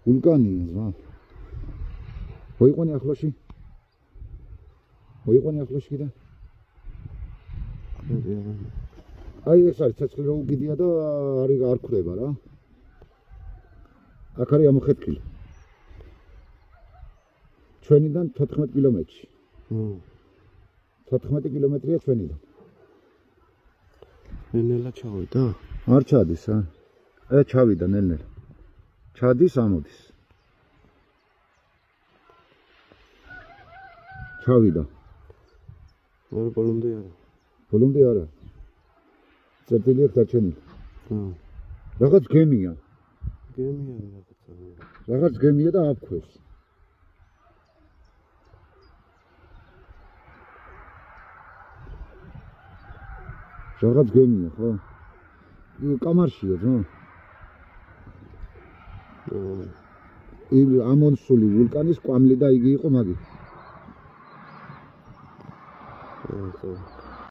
ვულკანია ზღვა. მოიყვანე ახლოში. მოიყვანე ახლოში კიდე. აი ეს არის ცეცხლი რო უკიდია და არ ქრება რა. აქ არის ამოხეთკილი. ჩვენიდან 14 კილომეტრში. 14 კილომეტრია ჩვენიდან. ნელ-ნელა ჩავიდა? არ ჩადის, ჩავიდა ნელ-ნელა. ჩადის, ამოდის. ჩავიდა. ბოლომდე არა. ბოლომდე არა. წერტილი აქვს დარჩენილი. რაღაც გემია. გემია რაღაცა. რაღაც გემია და აფქვევს. რაღაც გემია, ხო? კამარშია, ხო? ამონსული ვულკანის კვამლი და იგი იყო მაგი.